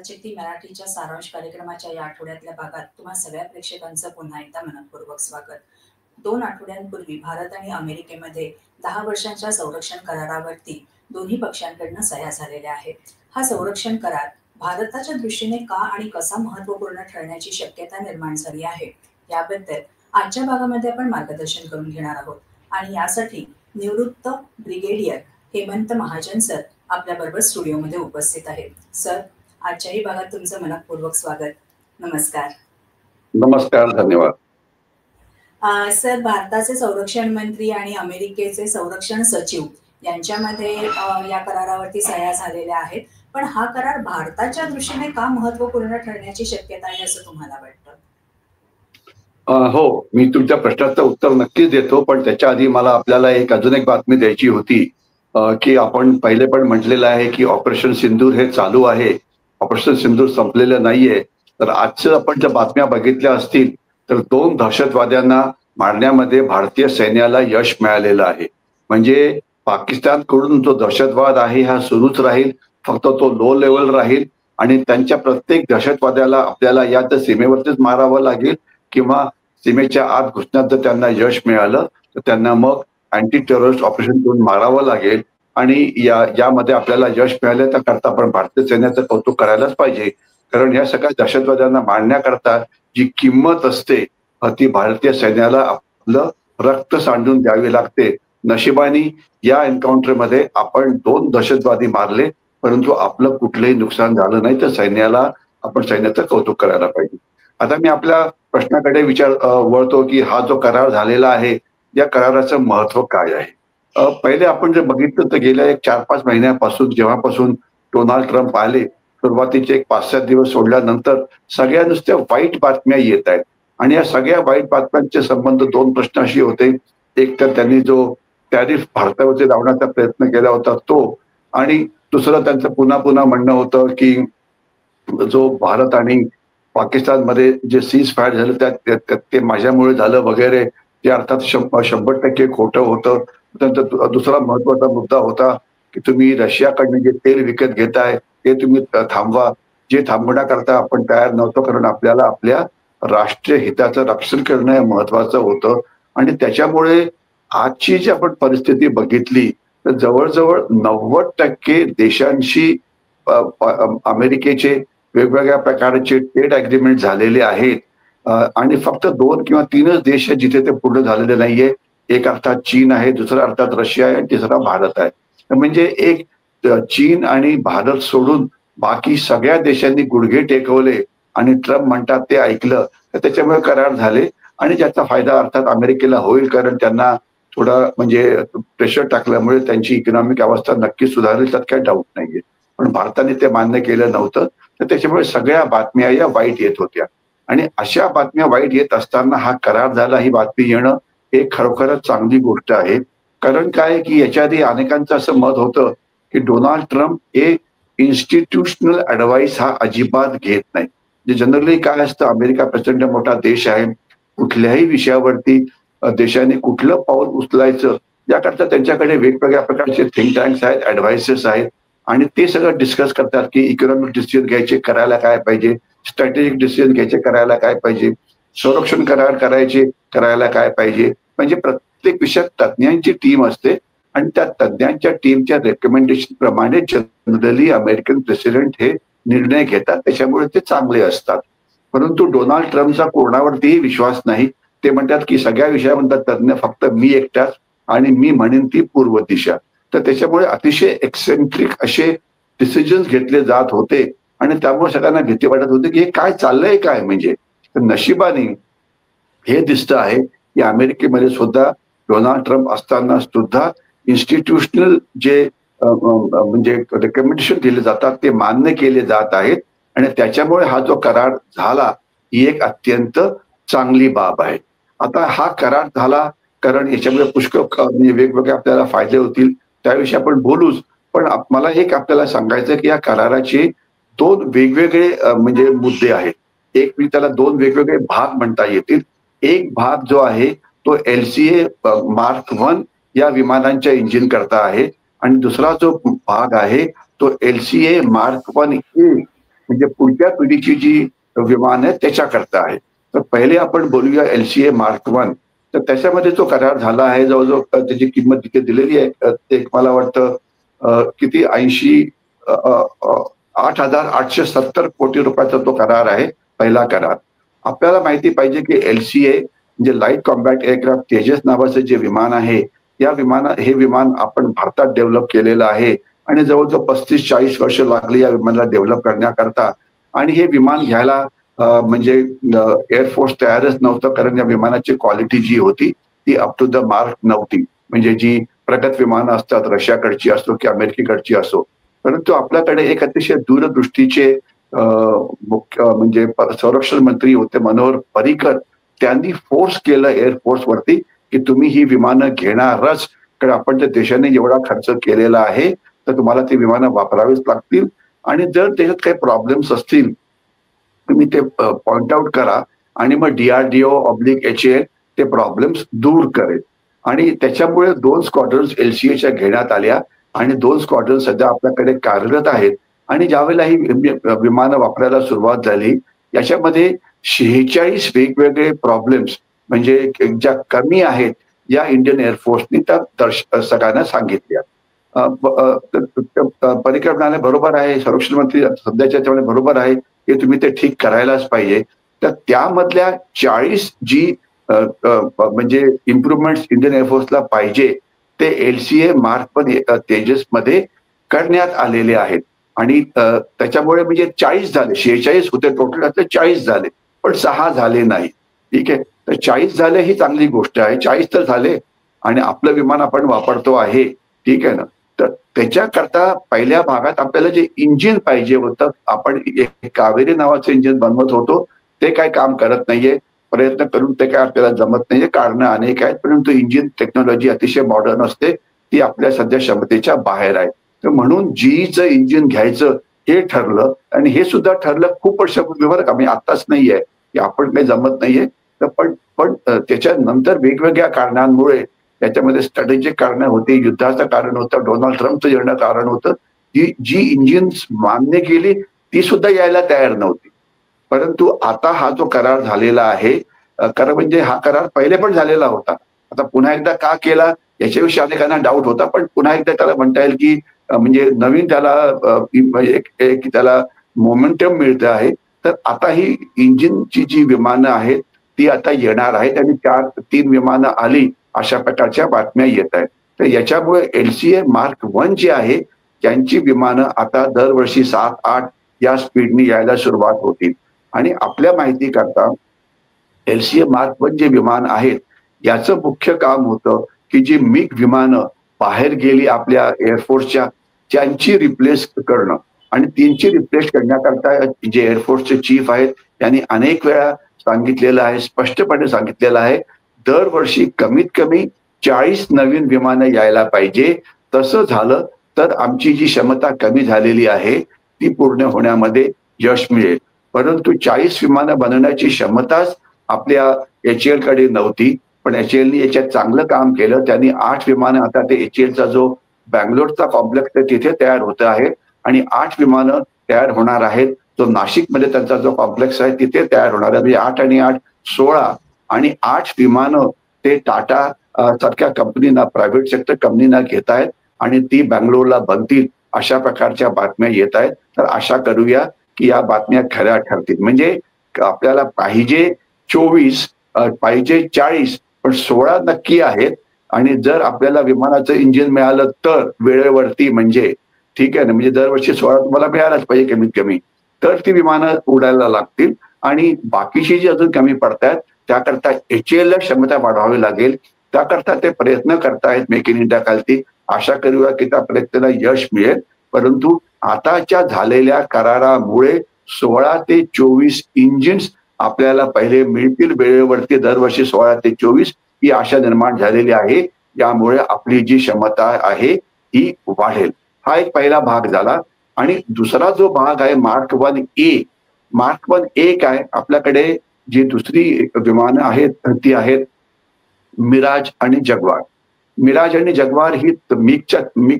भारतशक्ती मराठीच्या सारांश कार्यक्रमाच्या या आठवड्यातल्या भागात तुम्हा सगळ्या प्रेक्षकांचं पुन्हा एकदा मनपूर्वक स्वागत. 2 आठवड्यांपूर्वी भारत आणि अमेरिकेमध्ये 10 वर्षांच्या संरक्षण करारावरती दोन्ही पक्षांकडनं सह्या झालेल्या आहेत. हा संरक्षण करार भारताच्या दृष्टीने का आणि कसा महत्त्वपूर्ण ठरण्याची शक्यता निर्माण झाली आहे, याबद्दल आजच्या भागामध्ये आपण मार्गदर्शन करून घेणार आहोत. आणि यासाठी निवृत्त ब्रिगेडियर हेमंत महाजन सर आपल्याबरोबर स्टुडिओमध्ये उपस्थित आहेत. सर, आजच्याही भागात तुमचं मनपूर्वक स्वागत. नमस्कार. नमस्कार, धन्यवाद. सर, भारताचे संरक्षण मंत्री आणि अमेरिकेचे संरक्षण सचिव यांच्यामध्ये या करारावरती सह्या झालेल्या आहेत. पण हा करार भारताच्या दृष्टीने का महत्त्वपूर्ण ठरण्याची शक्यता आहे असं तुम्हाला वाटतं? हो, मी तुमच्या प्रश्नाचं उत्तर नक्कीच देतो, पण त्याच्या आधी मला आपल्याला अजून एक बातमी द्यायची होती की आपण पहिले पण म्हटलेलं आहे की ऑपरेशन सिंदूर हे चालू आहे. ऑपरेशन सिंदूर संपलेलं नाहीये. तर आजचं आपण ज्या बातम्या बघितल्या असतील तर 2 दहशतवाद्यांना मारण्यामध्ये भारतीय सैन्याला यश मिळालेलं आहे. म्हणजे पाकिस्तानकडून जो दहशतवाद आहे हा सुरूच राहील, फक्त तो लो लेवल राहील आणि त्यांच्या प्रत्येक दहशतवाद्याला आपल्याला या तर सीमेवरतीच मारावं लागेल किंवा सीमेच्या आत घुसण्यात जर त्यांना यश मिळालं तर त्यांना मग अँटी टेररिस्ट ऑपरेशन करून मारावं लागेल. आणि यामध्ये आपल्याला यश मिळालं तर करता पण भारतीय सैन्याचं कौतुक करायलाच पाहिजे. कारण या सगळ्या दहशतवाद्यांना मारण्याकरता जी किंमत असते ती भारतीय सैन्याला आपलं रक्त सांडून द्यावी लागते. नशिबाने या एन्काउंटरमध्ये आपण 2 दहशतवादी मारले, परंतु आपलं कुठलंही नुकसान झालं नाही. तर आपण सैन्याचं कौतुक करायला पाहिजे. आता मी आपल्या प्रश्नाकडे वळतो की हा जो करार झालेला आहे या कराराचं महत्व काय आहे. पहिले आपण जर बघितलं तर गेल्या 4-5 महिन्यापासून जेव्हापासून डोनाल्ड ट्रम्प आले, सुरुवातीचे 5-7 दिवस सोडल्यानंतर सगळ्या नुसत्या वाईट बातम्या येत आहेत. आणि या सगळ्या वाईट बातम्यांचे संबंध 2 प्रश्न असे होते. एक तर त्यांनी जो टॅरिफ भारतावरती लावण्याचा प्रयत्न केला होता तो, आणि दुसरं त्यांचं पुन्हा पुन्हा म्हणणं होतं की जो भारत आणि पाकिस्तानमध्ये जे सीज फायर झालं त्यात ते माझ्यामुळे झालं वगैरे, ते अर्थात 100% खोटं होतं. त्यानंतर दुसरा महत्वाचा मुद्दा होता की तुम्ही रशियाकडनं जे तेल विकत घेताय ते तुम्ही थांबवा. जे थांबवण्याकरता आपण तयार नव्हतो, कारण आपल्याला आपल्या राष्ट्रीय हिताचं रक्षण करणं हे महत्वाचं होतं. आणि त्याच्यामुळे आजची जी आपण परिस्थिती बघितली तर जवळजवळ 90% देशांशी अमेरिकेचे वेगवेगळ्या प्रकारचे ट्रेड अग्रीमेंट झालेले आहेत. आणि फक्त 2 किंवा 3च देश आहेत जिथे ते पूर्ण झालेले नाहीये. एक अर्थात चीन आहे, दुसरा अर्थात रशिया आहे आणि तिसरा भारत आहे. म्हणजे एक चीन आणि भारत सोडून बाकी सगळ्या देशांनी गुडघे टेकवले आणि ट्रम्प म्हणतात ते ऐकलं. तर त्याच्यामुळे करार झाले आणि ज्याचा फायदा अर्थात अमेरिकेला होईल, कारण त्यांना थोडा म्हणजे प्रेशर टाकल्यामुळे त्यांची इकॉनॉमिक अवस्था नक्कीच सुधारेल, त्यात काही डाऊट नाहीये. पण भारताने ते मान्य केलं नव्हतं, तर त्याच्यामुळे सगळ्या बातम्या या वाईट येत होत्या. आणि अशा बातम्या वाईट येत असताना हा करार झाला, ही बातमी येणं हे खरोखरच चांगली गोष्ट आहे. कारण काय की याच्या आधी अनेकांचं असं मत होतं की डोनाल्ड ट्रम्प हे इन्स्टिट्यूशनल ऍडवाइस हा अजिबात घेत नाही. जे जनरली काय असतं, अमेरिका प्रचंड मोठा देश आहे, कुठल्याही विषयावरती देशाने कुठलं पाऊल उचलायचं याकरता त्यांच्याकडे वेगवेगळ्या प्रकारचे थिंक टँक्स आहेत, ऍडवायसेस आहेत आणि ते सगळं डिस्कस करतात की इकॉनॉमिक डिसिजन घ्यायचे करायला काय पाहिजे, स्ट्रॅटेजिक डिसिजन घ्यायचे करायला काय पाहिजे, संरक्षण करार करायचे करायला काय पाहिजे. म्हणजे प्रत्येक विषयात तज्ज्ञांची टीम असते आणि त्या तज्ज्ञांच्या टीमच्या रेकमेंडेशन प्रमाणे जनरली अमेरिकन प्रेसिडेंट हे निर्णय घेतात. त्याच्यामुळे ते चांगले असतात. परंतु डोनाल्ड ट्रम्पचा कोणावरतीही विश्वास नाही. ते म्हणतात की सगळ्या विषयामध्ये तज्ज्ञ फक्त मी एकटाच आणि मी म्हणेन ती पूर्व दिशा. तर त्याच्यामुळे अतिशय एक्सेंट्रिक असे डिसिजन्स घेतले जात होते आणि त्यामुळे सगळ्यांना भीती वाटत होती की हे काय चाललंय काय. म्हणजे तर नशिबाने हे दिसतं आहे की अमेरिकेमध्ये सुद्धा डोनाल्ड ट्रम्प असताना सुद्धा इन्स्टिट्यूशनल जे म्हणजे रेकमेंडेशन दिले जातात ते मान्य केले जात आहेत आणि त्याच्यामुळे हा जो करार झाला ही एक अत्यंत चांगली बाब आहे. आता हा करार झाला कारण याच्यामुळे पुष्कळ वेगवेगळे आपल्याला फायदे होतील, त्याविषयी आपण बोलूच. पण मला एक आपल्याला सांगायचं की या कराराचे 2 वेगवेगळे म्हणजे मुद्दे आहेत. एक मी त्याला 2 वेगवेगळे भाग म्हणता येतील. एक भाग जो आहे तो LCA Mark 1 या विमानांच्या इंजिन करता आहे आणि दुसरा जो भाग आहे तो LCA Mark 1A म्हणजे पुढच्या पिढीची जी विमान आहे त्याच्याकरता आहे. तर पहिले आपण बोलूया LCA Mark 1. तर त्याच्यामध्ये जो करार झाला आहे जवळजवळ त्याची किंमत तिथे दिलेली आहे. ते मला वाटतं किती 80 8,870 कोटी रुपयाचा तो करार आहे, पहिला करार. आपल्याला माहिती पाहिजे की LCA म्हणजे लाईट कॉम्बॅट एअरक्राफ्ट तेजस नावाचं जे विमान आहे, हे विमान आपण भारतात डेव्हलप केलेलं आहे आणि जवळजवळ 35-40 वर्ष लागली या विमानाला डेव्हलप करण्याकरता. आणि हे विमान घ्यायला म्हणजे एअरफोर्स तयारच नव्हतं, कारण या विमानाची क्वालिटी जी होती ती अप टू द मार्क नव्हती. म्हणजे जी प्रगत विमानं असतात, रशियाकडची असो की अमेरिकेकडची असो. परंतु आपल्याकडे एक अतिशय दूरदृष्टीचे मुख्य म्हणजे संरक्षण मंत्री होते मनोहर पर्रिकर. त्यांनी फोर्स केलं एअरफोर्स वरती की तुम्ही ही विमानं घेणारच, कारण आपण त्या देशाने एवढा खर्च केलेला आहे, तर तुम्हाला ती विमानं वापरावीच लागतील. आणि जर त्याच्यात काही प्रॉब्लेम्स असतील तुम्ही ते पॉइंट आउट करा आणि मग DRDO/HAL ते प्रॉब्लेम्स दूर करेल. आणि त्याच्यामुळे 2 स्क्वॉड्रन्स LCAच्या घेण्यात आल्या आणि 2 स्क्वॉड्रन सध्या आपल्याकडे कार्यरत आहेत. आणि ज्यावेळेला ही विमानं वापरायला सुरुवात झाली, याच्यामध्ये 46 वेगवेगळे प्रॉब्लेम्स म्हणजे ज्या कमी आहेत या इंडियन एअरफोर्सनी त्या सगळ्यांना सांगितल्या. पर्रिकर म्हणाले बरोबर आहे, संरक्षण मंत्री सध्याच्या त्यामुळे बरोबर आहे की तुम्ही ते ठीक करायलाच पाहिजे. तर त्यामधल्या 40 जी म्हणजे इम्प्रुव्हमेंट्स इंडियन एअरफोर्सला पाहिजे ते LCA Mark 1 तेजसमध्ये करण्यात आलेले आहेत. आणि त्याच्यामुळे म्हणजे 40 झाले, 46 होते टोटल, त्यातले 40 झाले, पण 6 झाले नाही. ठीक आहे, तर 40 झाले ही चांगली गोष्ट आहे. 40 तर झाले आणि आपलं विमान आपण वापरतो आहे, ठीक आहे ना. तर त्याच्याकरता पहिल्या भागात आपल्याला जे इंजिन पाहिजे होतं, आपण कावेरी नावाचं इंजिन बनवत होतो, ते काय काम करत नाहीये. प्रयत्न करून ते काय आपल्याला जमत नाहीये, कारणं अनेक आहेत. परंतु इंजिन टेक्नॉलॉजी अतिशय मॉडर्न असते, ती आपल्या सध्या क्षमतेच्या बाहेर आहे. तर म्हणून GEचं इंजिन घ्यायचं हे ठरलं आणि हे सुद्धा ठरलं खूप वर्षापूर्वी बरं का, मी आत्ताच नाहीये की आपण काही जमत नाहीये. तर पण पण त्याच्यानंतर वेगवेगळ्या कारणांमुळे त्याच्यामध्ये स्ट्रॅटेजिक कारणं होती, युद्धाचं कारण होतं, डोनाल्ड ट्रम्पचं येणं कारण होतं. जी इंजिन्स मान्य केली ती सुद्धा यायला तयार नव्हती. परंतु आता हा जो करार झालेला आहे, खरं म्हणजे हा करार पहिले पण झालेला होता. आता पुन्हा एकदा का केला याच्याविषयी अनेकांना डाऊट होता, पण पुन्हा एकदा त्याला म्हणता येईल की म्हणजे नवीन त्याला एक त्याला मोमेंटम मिळतं आहे. तर आता ही इंजिनची जी विमानं आहेत ती आता येणार आहेत आणि 3 विमानं आली अशा प्रकारच्या बातम्या येत आहेत. तर याच्यामुळे LCA Mark 1 जे आहे त्यांची विमानं आता दरवर्षी 7-8 या स्पीडनी यायला सुरुवात होतील. आणि आपल्या माहितीकरता LCA Mark 1 जे विमान आहेत याचं मुख्य काम होतं की जी मिग विमानं बाहेर गेली आपल्या एअरफोर्सच्या, त्यांची रिप्लेस करणं. आणि त्यांची रिप्लेस करण्याकरता जे एअरफोर्सचे चीफ आहेत त्यांनी अनेक वेळा सांगितलेलं आहे, स्पष्टपणे सांगितलेलं आहे, दरवर्षी कमीत कमी 40 नवीन विमानं यायला पाहिजे. तसं झालं तर आमची जी क्षमता कमी झालेली आहे ती पूर्ण होण्यामध्ये यश मिळेल. परंतु 40 विमानं बनवण्याची क्षमताच आपल्या HAL कडे नव्हती. पण HALनी याच्यात चांगलं काम केलं. त्यांनी 8 विमानं आता ते HALचा जो बंगलोरचा कॉम्प्लेक्स आहे तिथे तयार होत आहे आणि 8 विमानं तयार होणार आहेत. जो नाशिकमध्ये त्यांचा जो कॉम्प्लेक्स आहे तिथे तयार होणार आहे. म्हणजे 8 आणि 8 16 आणि 8 विमानं ते टाटा सारख्या कंपनीना, प्रायव्हेट सेक्टर कंपनीना घेत आहेत आणि ती बंगलोरला बनतील अशा प्रकारच्या बातम्या येत आहेत. तर आशा करूया की या बातम्या खऱ्या ठरतील. म्हणजे आपल्याला पाहिजे 24 पाहिजे 40 पण 16 नक्की आहेत. आणि जर आपल्याला विमानाचं इंजिन मिळालं तर वेळेवरती, म्हणजे ठीक आहे ना, म्हणजे दरवर्षी 16 तुम्हाला मिळायलाच पाहिजे कमीत कमी, तर ती विमानं उडायला लागतील. आणि बाकीची जी अजून कमी पडतायत त्याकरता HALला क्षमता वाढवावी लागेल. त्याकरता ते प्रयत्न करतायत मेक इन इंडिया खालती. आशा करूया की त्या प्रयत्नाला यश मिळेल. परंतु आताच्या झालेल्या करारामुळे 16 ते 24 इंजिन्स आपल्याला पहिले मिळतील वेळेवरती, दरवर्षी 16 ते 24 ही आशा निर्माण झालेली आहे. यामुळे आपली जी क्षमता आहे ही वाढेल. हा एक पहिला भाग झाला. आणि दुसरा जो भाग आहे Mark 1A. Mark 1A काय, आपल्याकडे जी दुसरी विमानं आहेत ती आहेत मिराज आणि जगवार. मिराज आणि जगवार ही MiG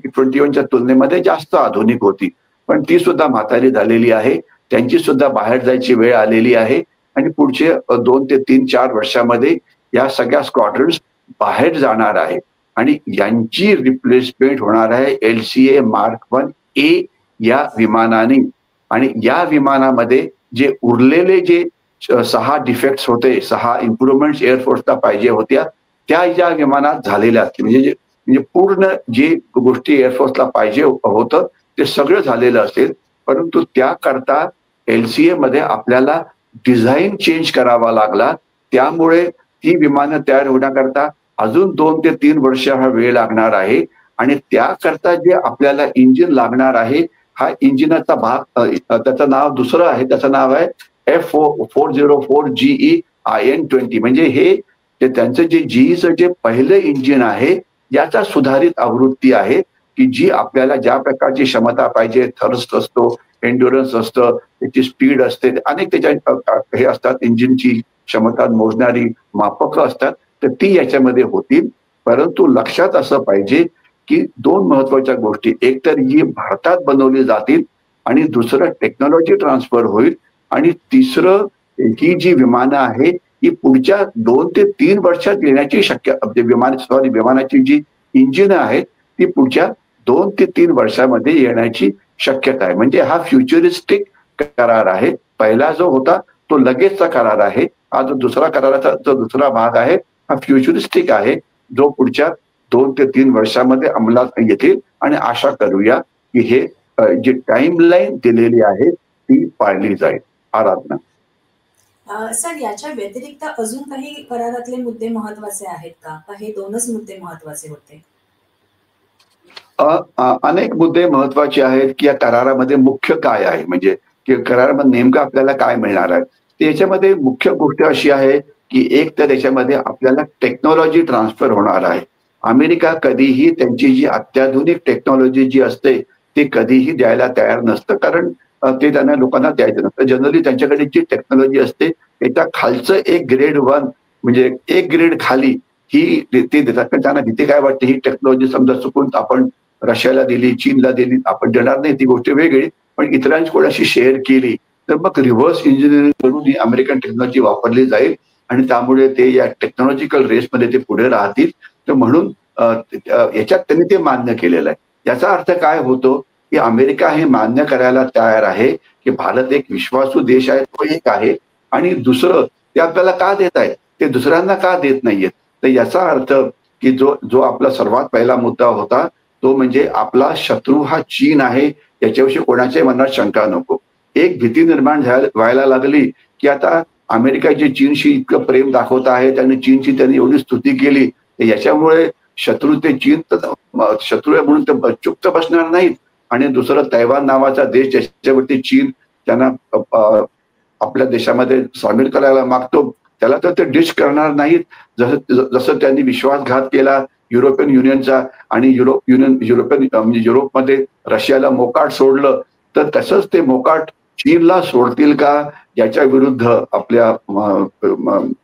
21च्या तुलनेमध्ये जास्त आधुनिक होती, पण ती सुद्धा म्हातारी झालेली आहे. त्यांची सुद्धा बाहेर जायची वेळ आलेली आहे आणि पुढचे 2 ते 3-4 वर्षामध्ये या सगळ्या स्क्वॉड्रन्स बाहेर जाणार आहे आणि यांची रिप्लेसमेंट होणार आहे LCA Mark 1A या विमानाने. आणि या विमानामध्ये जे उरलेले जे 6 डिफेक्ट्स होते, 6 इम्प्रुव्हमेंट्स एअरफोर्सला पाहिजे होत्या, त्या या विमानात झालेल्या असतील. म्हणजे पूर्ण जी गोष्टी एअरफोर्सला पाहिजे होतं ते सगळं झालेलं असेल, परंतु त्याकरता LCA मध्ये आपल्याला डिझाईन चेंज करावा लागला. त्यामुळे ती विमानं तयार होण्याकरता अजून 2 ते 3 वर्ष हा वेळ लागणार आहे आणि त्याकरता जे आपल्याला इंजिन लागणार आहे, हा इंजिनाचा भाग त्याचं नाव दुसरं आहे, त्याचं नाव आहे F404GE IN-20. म्हणजे हे त्यांचं जे GEचं जे पहिलं इंजिन आहे याचा सुधारित आवृत्ती आहे की जी आपल्याला ज्या प्रकारची क्षमता पाहिजे, थर्स्ट असतो, एन्ड्युरन्स असतं, त्याची स्पीड असते, अनेक त्याच्या हे असतात, इंजिनची क्षमता मोजणारी मापकं असतात, तर ती याच्यामध्ये होतील. परंतु लक्षात असं पाहिजे की 2 महत्वाच्या गोष्टी, एक तर ही भारतात बनवली जातील आणि दुसरं टेक्नॉलॉजी ट्रान्सफर होईल आणि तिसरं ही जी विमानं आहे ही पुढच्या 2 ते 3 वर्षात येण्याची विमानाची जी इंजिन आहेत ती पुढच्या 2 ते 3 वर्षामध्ये येण्याची शक्यता आहे. म्हणजे हा फ्युचरिस्टिक करार आहे. पहिला जो होता तो लगेचचा करार आहे. हा जो दुसरा कराराचा जो दुसरा भाग आहे हा फ्युचरिस्टिक आहे, जो पुढच्या 2 ते 3 वर्षामध्ये अंमलात येतील आणि आशा करूया की हे जी टाइमलाईन दिलेली आहे ती पाळली जाईल. आराधना. सर, याच्या व्यतिरिक्त अजून काही करारातले मुद्दे महत्वाचे आहेत का? हे 2च मुद्दे महत्वाचे होते? अनेक मुद्दे महत्वाचे आहेत की या करारामध्ये मुख्य काय आहे, म्हणजे की करारामध्ये नेमकं आपल्याला काय मिळणार आहे. तर याच्यामध्ये मुख्य गोष्ट अशी आहे की एक तर याच्यामध्ये आपल्याला टेक्नॉलॉजी ट्रान्सफर होणार आहे. अमेरिका कधीही त्यांची जी अत्याधुनिक टेक्नॉलॉजी जी असते ती कधीही द्यायला तयार नसतं, कारण ते त्यांना लोकांना द्यायचं नसतं. जनरली त्यांच्याकडे जी टेक्नॉलॉजी असते त्याच्या खालचं एक ग्रेड 1 म्हणजे एक ग्रेड खाली ही ते देतात. पण त्यांना तिथे काय वाटतं, ही टेक्नॉलॉजी समजा चुकून आपण रशियाला दिली, चीनला दिली, आपण देणार नाही ती गोष्ट वेगळी, पण इतरांची कोणाशी शेअर केली तर मग रिव्हर्स इंजिनिअरिंग करून ही अमेरिकन टेक्नॉलॉजी वापरली जाईल आणि त्यामुळे ते या टेक्नॉलॉजिकल रेसमध्ये ते पुढे राहतील. तर म्हणून याच्यात त्यांनी ते मान्य केलेलं आहे. याचा अर्थ काय होतो की अमेरिका हे मान्य करायला तयार आहे की भारत एक विश्वासू देश आहे, तो एक आहे, आणि दुसरं ते आपल्याला का देत आहे, ते दुसऱ्यांना का देत नाहीयेत. तर याचा अर्थ की जो आपला सर्वात पहिला मुद्दा होता तो म्हणजे आपला शत्रू हा चीन आहे, याच्याविषयी कोणाच्याही मनात शंका नको. एक भीती निर्माण व्हायला लागली की आता अमेरिका जे चीनशी इतकं प्रेम दाखवत आहे, त्यांनी चीनची त्यांनी एवढी स्तुती केली, याच्यामुळे शत्रू ते चीन शत्रू आहे म्हणून ते चुप्त बसणार नाहीत. आणि दुसरं तैवान नावाचा देश ज्याच्यावरती चीन त्यांना आपल्या देशामध्ये सामील करायला मागतो, त्याला तर ते डिश करणार नाहीत. जसं त्यांनी विश्वासघात केला युरोपियन युनियनचा आणि म्हणजे युरोपमध्ये रशियाला मोकाट सोडलं, तर तसंच ते मोकाट चीनला सोडतील का याच्या विरुद्ध, आपल्या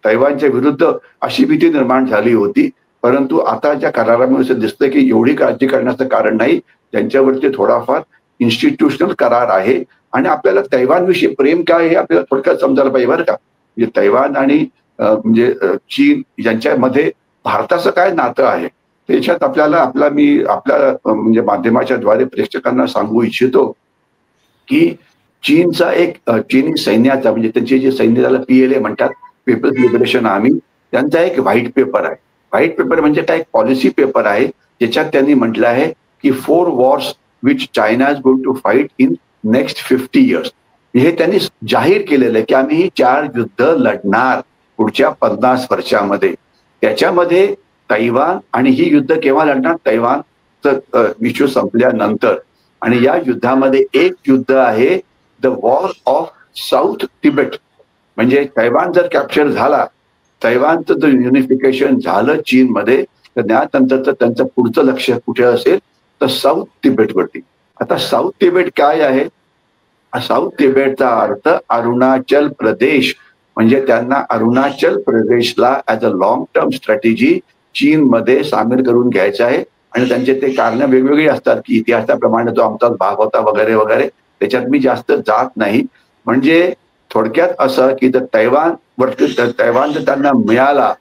तैवानच्या विरुद्ध अशी भीती निर्माण झाली होती. परंतु आता ज्या करारामुळे असं दिसतं की एवढी काळजी करण्याचं कारण नाही, त्यांच्यावरती थोडाफार इन्स्टिट्यूशनल करार आहे. आणि आपल्याला तैवानविषयी प्रेम काय हे आपल्याला थोडक्यात समजायला पाहिजे बरं का. म्हणजे तैवान आणि म्हणजे चीन यांच्यामध्ये भारताचं काय नातं आहे त्याच्यात आपल्या म्हणजे माध्यमाच्या द्वारे प्रेक्षकांना सांगू इच्छितो की चीनचा एक चीनी सैन्याचा म्हणजे त्यांचे जे सैन्य त्याला PLA म्हणतात, पीपल्स लिबरेशन आर्मी, त्यांचा एक व्हाईट पेपर आहे. व्हाईट पेपर म्हणजे काय, एक पॉलिसी पेपर आहे ज्याच्यात त्यांनी म्हटलं आहे की 4 wars which China is going to fight in next 50 years. हे त्यांनी जाहीर केलेलं आहे की आम्ही ही 4 युद्ध लढणार पुढच्या 50 वर्षामध्ये. त्याच्यामध्ये तैवान आणि ही युद्ध केव्हा लढणार, तैवानचं विश्व संपल्यानंतर. आणि या युद्धामध्ये एक युद्ध आहे the war of south Tibet. म्हणजे तैवान जर कॅप्चर झाला, तैवानचं जर युनिफिकेशन झालं चीनमध्ये, तर त्यानंतरचं त्यांचं पुढचं लक्ष कुठे असेल तर साऊथ तिबेटवरती. आता साऊथ तिबेट काय आहे, साऊथ तिबेटचा अर्थ अरुणाचल प्रदेश. म्हणजे त्यांना अरुणाचल प्रदेशला as a long term strategy चीनमध्ये सामील करून घ्यायचं आहे. आणि त्यांचे ते कारण वेगवेगळी असतात की इतिहासाप्रमाणे जो आमचाच भाग होता वगैरे वगैरे, त्याच्यात मी जास्त जात नाही. म्हणजे थोडक्यात असं की जर तैवान जर त्यांना मिळाला,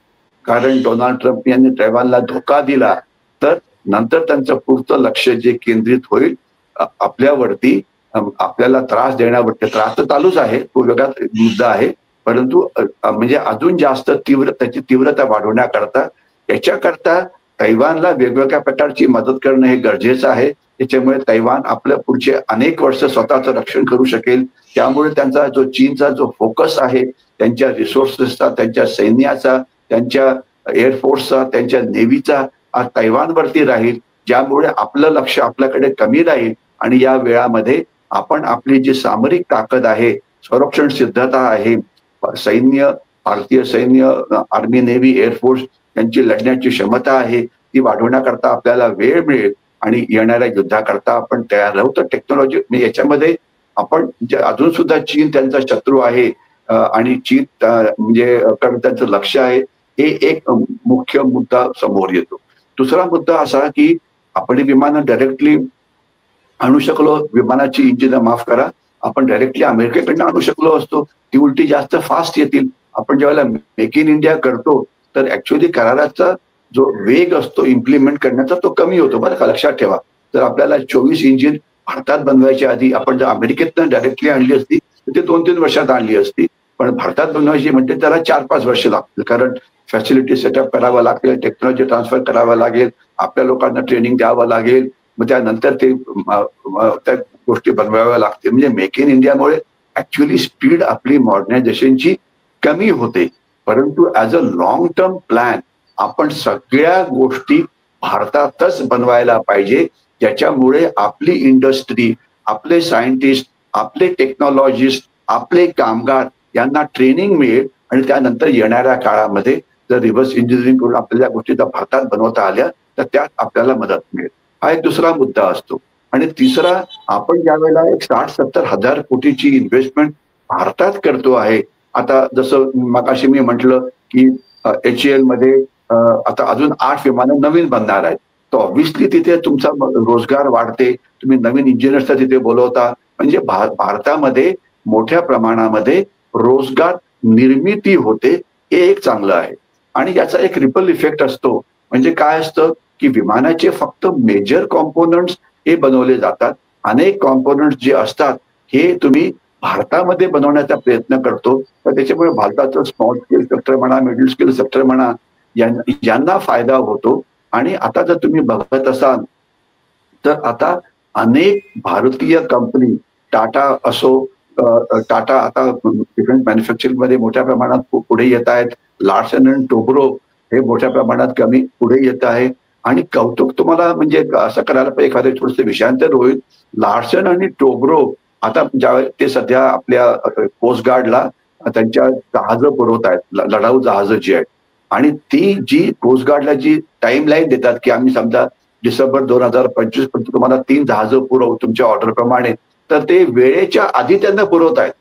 कारण डोनाल्ड ट्रम्प यांनी तैवानला धोका दिला, तर नंतर त्यांचं पुढचं लक्ष जे केंद्रित होईल आपल्यावरती, आपल्याला त्रास देण्यावरती. त्रास तर चालूच आहे, तो वेगळा मुद्दा आहे, परंतु म्हणजे अजून जास्त त्याची तीव्रता वाढवण्याकरता, याच्याकरता तैवानला वेगवेगळ्या प्रकारची मदत करणं हे गरजेचं आहे. त्याच्यामुळे तैवान आपल्या पुढचे अनेक वर्ष स्वतःचं रक्षण करू शकेल. त्यामुळे त्यांचा चीनचा जो फोकस आहे, त्यांच्या रिसोर्सेसचा, त्यांच्या सैन्याचा, त्यांच्या एअरफोर्सचा, त्यांच्या नेव्हीचा तैवानवरती राहील, ज्यामुळे आपलं लक्ष आपल्याकडे कमी राहील आणि या वेळामध्ये आपण आपली जी सामरिक ताकद आहे, संरक्षण सिद्धता आहे, सैन्य, भारतीय सैन्य, आर्मी, नेव्ही, एअरफोर्स यांची लढण्याची क्षमता आहे, ती वाढवण्याकरता आपल्याला वेळ मिळेल आणि येणाऱ्या युद्धाकरता आपण तयार राहू. तर टेक्नॉलॉजी म्हणजे याच्यामध्ये आपण अजून सुद्धा चीन त्यांचा शत्रू आहे आणि चीन म्हणजे त्यांचं लक्ष आहे, हे एक मुख्य मुद्दा समोर येतो. दुसरा मुद्दा असा की आपण विमानं डायरेक्टली आणू शकलो, विमानाची इंजिन माफ करा, आपण डायरेक्टली अमेरिकेकडनं आणू शकलो असतो, ती उलटी जास्त फास्ट येतील. आपण ज्यावेळेला मेक इन इंडिया करतो तर ऍक्च्युअली कराराचा जो वेग असतो इम्प्लिमेंट करण्याचा तो कमी होतो, बरं का, लक्षात ठेवा. तर आपल्याला 24 इंजिन भारतात बनवायच्या आधी आपण जर अमेरिकेतनं डायरेक्टली आणली असती तर ते 2-3 वर्षात आणली असती. पण भारतात बनवायची म्हणजे त्याला 4-5 वर्ष लागतील, कारण फॅसिलिटी सेटअप करावं लागेल, टेक्नॉलॉजी ट्रान्सफर करावं लागेल, आपल्या लोकांना ट्रेनिंग द्यावं लागेल, मग त्यानंतर ते त्या गोष्टी बनवाव्या लागतील. म्हणजे मेक इन इंडियामुळे ऍक्च्युअली स्पीड आपली मॉडर्नायझेशनची कमी होते, परंतु as a long term plan आपण सगळ्या गोष्टी भारतातच बनवायला पाहिजे, ज्याच्यामुळे आपली इंडस्ट्री, आपले सायंटिस्ट, आपले टेक्नॉलॉजिस्ट, आपले कामगार यांना ट्रेनिंग मिळेल आणि त्यानंतर येणाऱ्या काळामध्ये जर रिव्हर्स इंजिनिअरिंग करून आपल्याला गोष्टी जर भारतात बनवता आल्या तर त्यात आपल्याला मदत मिळेल. हा एक दुसरा मुद्दा असतो. आणि तिसरा, आपण ज्या वेळेला एक 60-70 हजार कोटीची इन्व्हेस्टमेंट भारतात करतो आहे, आता जसं मगाशी मी म्हटलं की HAL मध्ये आता अजून 8 विमानं नवीन बनणार आहेत, तर ऑब्व्हियसली तिथे तुमचा रोजगार वाढते, तुम्ही नवीन इंजिनियर्सला तिथे बोलवता, म्हणजे भारतामध्ये मोठ्या प्रमाणामध्ये रोजगार निर्मिती होते, हे एक चांगलं आहे. आणि याचा एक रिपल इफेक्ट असतो, म्हणजे काय असतं की विमानाचे फक्त मेजर कॉम्पोनंट्स हे बनवले जातात, अनेक कॉम्पोनंट्स जे असतात हे तुम्ही भारतामध्ये बनवण्याचा प्रयत्न करतो, तर त्याच्यामुळे भारताचं स्मॉल स्केल सेक्टर म्हणा, मिडल स्केल सेक्टर म्हणा, यांना फायदा होतो. आणि आता जर तुम्ही बघत असाल तर आता अनेक भारतीय कंपनी, टाटा असो, टाटा आता डिफेन्स मॅन्युफॅक्चरिंग मध्ये मोठ्या प्रमाणात पुढे येत आहेत, लार्सन अँड टोब्रो हे मोठ्या प्रमाणात पुढे येत आहे. आणि कौतुक तुम्हाला म्हणजे असं करायला पाहिजे, एखादं थोडंसं विषयांतर होईल, लार्सन आणि टोब्रो आता ज्यावेळेस ते सध्या आपल्या कोस्ट गार्डला त्यांच्या जहाजं पुरवत आहेत, लढाऊ जहाजं जी आहेत, आणि ती जी कोस्ट गार्डला जी टाइम लाईन देतात की आम्ही समजा डिसेंबर 2025 पर्यंत तुम्हाला 3 जहाजं पुरवू तुमच्या ऑर्डर प्रमाणे, तर ते वेळेच्या आधी त्यांना पुरवत आहेत.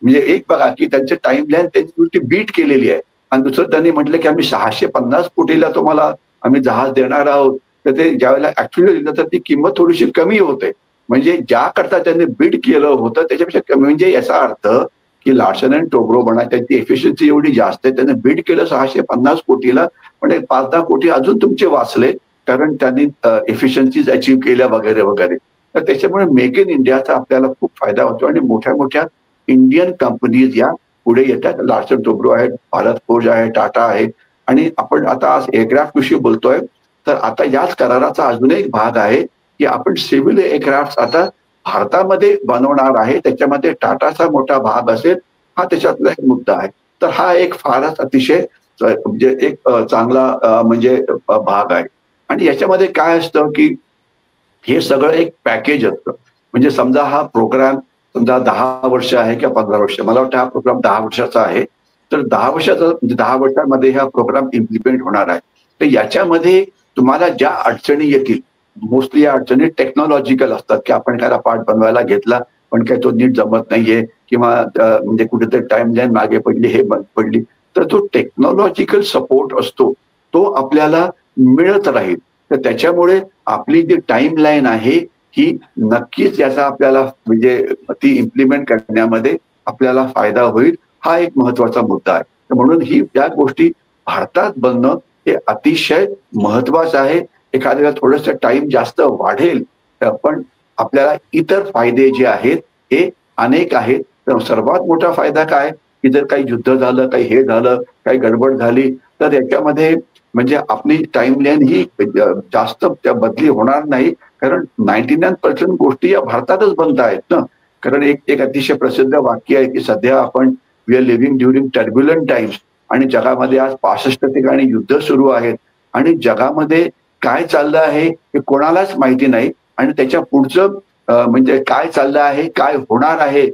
म्हणजे एक बघा की त्यांची टाइम लाईन त्यांची बीट केलेली आहे. आणि दुसरं त्यांनी म्हटलं की आम्ही 650 कोटीला तुम्हाला आम्ही जहाज देणार आहोत, तर ते ज्यावेळेला ऍक्च्युअली दिलं तर ती किंमत थोडीशी कमी होते. म्हणजे ज्या करता त्यांनी बीड केलं होतं त्याच्यापेक्षा कमी, म्हणजे याचा अर्थ की लार्सन अँड टोब्रो म्हणा, त्यांची एफिशियन्सी एवढी जास्त आहे, त्यांनी बीड केलं 650 कोटीला, पण 5-10 कोटी अजून तुमचे वाचले, कारण त्यांनी एफिशियन्सीज अचीव्ह केल्या वगैरे वगैरे. तर त्याच्यामुळे मेक इन इंडियाचा आपल्याला खूप फायदा होतो आणि मोठ्या मोठ्या इंडियन कंपनीज या पुढे येतात. लार्सन टोब्रो आहेत, भारत फोर्ज आहे, टाटा आहे. आणि आपण आता आज एअरक्राफ्ट विषयी बोलतोय, तर आता याच कराराचा अजून एक भाग आहे की आपण सिव्हिल एअरक्राफ्ट आता भारतामध्ये बनवणार आहे, त्याच्यामध्ये टाटाचा मोठा भाग असेल, हा त्याच्यातला एक मुद्दा आहे. तर हा एक फारच अतिशय म्हणजे एक चांगला म्हणजे भाग आहे. आणि याच्यामध्ये काय असतं की हे सगळं एक पॅकेज असतं. म्हणजे समजा हा प्रोग्राम समजा 10 वर्ष आहे किंवा 15 वर्ष, मला वाटतं हा प्रोग्राम 10 वर्षाचा आहे, तर 10 वर्षाचा म्हणजे 10 वर्षांमध्ये हा प्रोग्राम इम्प्लिमेंट होणार आहे. तर याच्यामध्ये तुम्हाला ज्या अडचणी येतील, मोस्टली या अडचणी टेक्नॉलॉजिकल असतात, की आपण एखादा पार्ट बनवायला घेतला पण काही तो नीट जमत नाहीये किंवा म्हणजे कुठेतरी टाइम लाईन मागे पडली, हे बंद पडली, तर तो टेक्नॉलॉजिकल सपोर्ट असतो तो आपल्याला मिळत राहील. तर त्याच्यामुळे आपली जी टाइम लाईन आहे ही नक्कीच याचा आपल्याला म्हणजे ती इम्प्लिमेंट करण्यामध्ये आपल्याला फायदा होईल, हा एक महत्वाचा मुद्दा आहे. तर म्हणून ही त्या गोष्टी भारतात बनणं हे अतिशय महत्वाचं आहे. एखाद्याला थोडंसं टाइम जास्त वाढेल, पण आपल्याला इतर फायदे जे आहेत हे अनेक आहेत. तर सर्वात मोठा फायदा काय, की जर काही युद्ध झालं, काही हे झालं, काही गडबड झाली, तर याच्यामध्ये म्हणजे आपली टाईमलाईन ही जास्त त्या बदली होणार नाही. कारण 99% गोष्टी या भारतातच बनत आहेत ना. कारण एक एक अतिशय प्रसिद्ध वाक्य आहे, की सध्या आपण we are living during turbulent times आणि जगामध्ये आज 65 ठिकाणी युद्ध सुरू आहेत आणि जगामध्ये काय चाललं आहे हे कोणालाच माहिती नाही आणि त्याच्या पुढचं म्हणजे काय चाललं आहे, काय होणार आहे,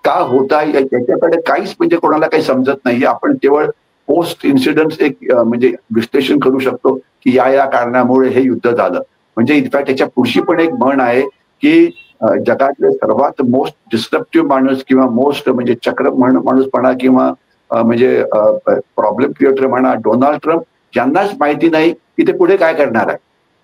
का होत आहे याच्याकडे काहीच म्हणजे कोणाला काही समजत नाहीये. आपण केवळ पोस्ट इन्सिडन्स एक म्हणजे विश्लेषण करू शकतो, की या कारणामुळे हे युद्ध झालं. म्हणजे इनफॅक्ट त्याच्या पुढची पण एक म्हण आहे, की जगातले सर्वात मोस्ट डिस्ट्रप्टिव्ह माणूस किंवा मोस्ट म्हणजे माणूस म्हणा किंवा म्हणजे प्रॉब्लेम क्रिएटर म्हणा डोनाल्ड ट्रम्प यांनाच माहिती नाही, की ते पुढे काय करणार आहे.